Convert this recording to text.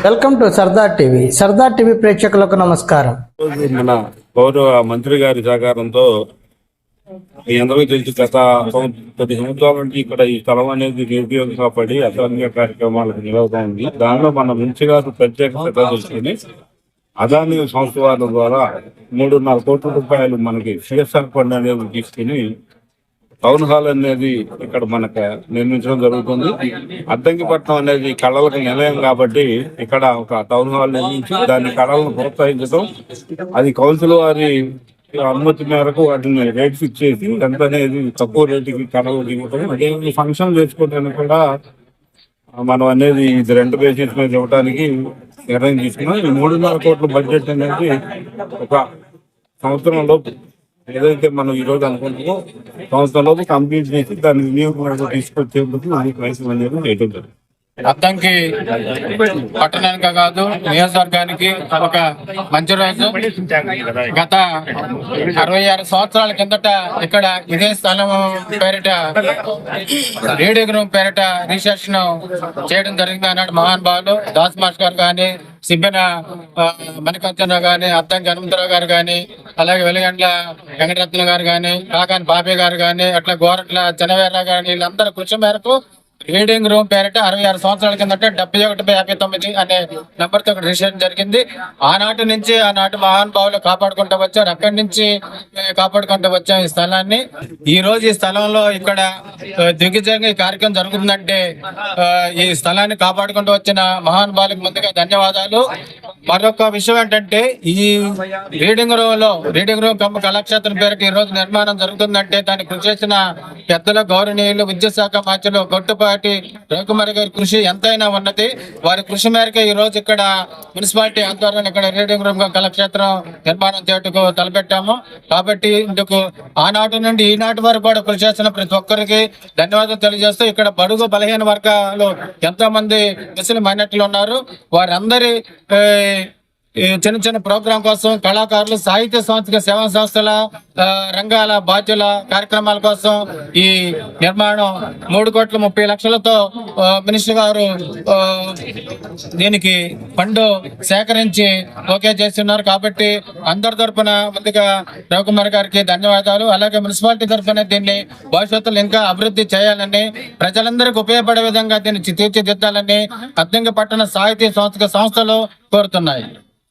Welcome to Sardar TV. Sardar TV ప్రేక్షకులకు నమస్కారం. మన గౌరవ మంత్రి గారి సహకారంతో మీ అందరికీ తెలిసి గత 10 సంవత్సరాల నుంచి ఇక్కడ ఈ స్థలం అనేది నిరుపయోగంగా పడి అసాంఘిక కార్యక్రమాలకు నిలవుతా ఉంది. దానిలో మన మంత్రి గారు ప్రత్యేక శ్రద్ధ తీసుకుని అదాని సంస్థ వారి ద్వారా 3.5 కోట్ల రూపాయలు మనకి సిఎస్ఆర్ ఫండ్ అనేది తీసుకుని టౌన్ హాల్ అనేది ఇక్కడ మనకు నిర్మించడం జరుగుతుంది. అద్దంకిపట్నం అనేది కళలకు నిలయం కాబట్టి ఇక్కడ ఒక టౌన్ హాల్ నిర్మించి దాని కళలను ప్రోత్సహించడం, అది కౌన్సిల్ వారి అనుమతి మేరకు వాటిని రేట్ ఫిక్స్ చేసి ఎంత అనేది తక్కువ రేటుకి కళలు ఇవ్వటం, అదే ఫంక్షన్ చేసుకోవడానికి కూడా మనం అనేది ఇది 2 బేసిస్ మీద ఇవ్వడానికి నిర్ణయం తీసుకున్నాం. ఈ 3.5 కోట్ల బడ్జెట్ అనేది ఒక సంవత్సరంలో ఏదైతే మనం ఈ రోజు అనుకుంటున్నామో సంవత్సరంలో కంప్లీట్ చేసి దాని వినియోగం తీసుకొచ్చేందుకు ప్రయత్నం అనేది చేయడం జరుగుతుంది. అద్దంకి పట్టణానికి కాదు నియోజకవర్గానికి ఒక మంచి రోజు. గత 66 సంవత్సరాల కిందట ఇక్కడ ఇదే స్థలం పేరిట రీడింగ్ రూమ్ పేరిట రిజిస్ట్రేషన్ చేయడం జరిగింది. అన్నాడు మహానుభావులు దాస్ మాస్టర్ గారు కానీ, సిబ్బెన మణికంఠరావు గాని, అద్దంకి హనుమంతరావు గారు కానీ, అలాగే వెలుగండ్ల వెంకటరత్న గారు కానీ, కాకాని బాబే గారు కానీ, అట్లా గోరట్ల చెన్నవేర్రావు గారు, వీళ్ళందరూ కృషి మేరకు రీడింగ్ రూమ్ పేరిట 66 సంవత్సరాల కిందట 7159 అనే నెంబర్ తో రిజిస్ట్రేషన్ జరిగింది. ఆనాటి నుంచి ఆనాటి మహానుభావులు కాపాడుకుంటూ వచ్చారు. అక్కడి నుంచి కాపాడుకుంటూ వచ్చాం ఈ స్థలాన్ని. ఈ రోజు ఈ స్థలంలో ఇక్కడ దిగ్విజయంగా ఈ కార్యక్రమం జరుగుతుందంటే ఈ స్థలాన్ని కాపాడుకుంటూ వచ్చిన మహానుభావులకు ముందుగా ధన్యవాదాలు. మరొక విషయం ఏంటంటే, ఈ రీడింగ్ రూమ్ కళాక్షేత్రం పేరుకి ఈ రోజు నిర్మాణం జరుగుతుందంటే దానికి కృషి చేసిన పెద్దల గౌరవనీయులు విద్యాశాఖ మంత్రులు గొట్టుపాటి రవికుమార్ గారి కృషి ఎంతైనా ఉన్నది. వారి కృషి మేరకు ఈ రోజు ఇక్కడ మున్సిపాలిటీ ఆధ్వర్యంలో ఇక్కడ రీడింగ్ రూమ్ కళాక్షేత్రం నిర్మాణం చేయటకు తలపెట్టాము. కాబట్టి ఇందుకు ఆనాటి నుండి ఈనాటి వరకు కూడా కృషి చేస్తున్న ప్రతి ఒక్కరికి ధన్యవాదాలు తెలియజేస్తూ, ఇక్కడ బడుగు బలహీన వర్గాలు ఎంతో మంది ముస్లిం మైనార్టీలు ఉన్నారు. వారందరి చిన్న చిన్న ప్రోగ్రాం కోసం కళాకారులు, సాహిత్య సాంస్కృతిక సేవా సంస్థల రంగాల బాధ్యుల కార్యక్రమాల కోసం ఈ నిర్మాణం 3,30,00,000తో మినిస్టర్ గారు దీనికి ఫండ్ సేకరించి ఓకే చేస్తున్నారు. కాబట్టి అందరి తరఫున ముందుగా రవికుమార్ గారికి ధన్యవాదాలు. అలాగే మున్సిపాలిటీ తరఫున దీన్ని భవిష్యత్తులో ఇంకా అభివృద్ధి చేయాలని, ప్రజలందరికీ ఉపయోగపడే విధంగా దీన్ని తీర్చిదిద్దాలని అద్దంకి పట్టణ సాహిత్య సాంస్కృతిక సంస్థలు కోరుతున్నాయి.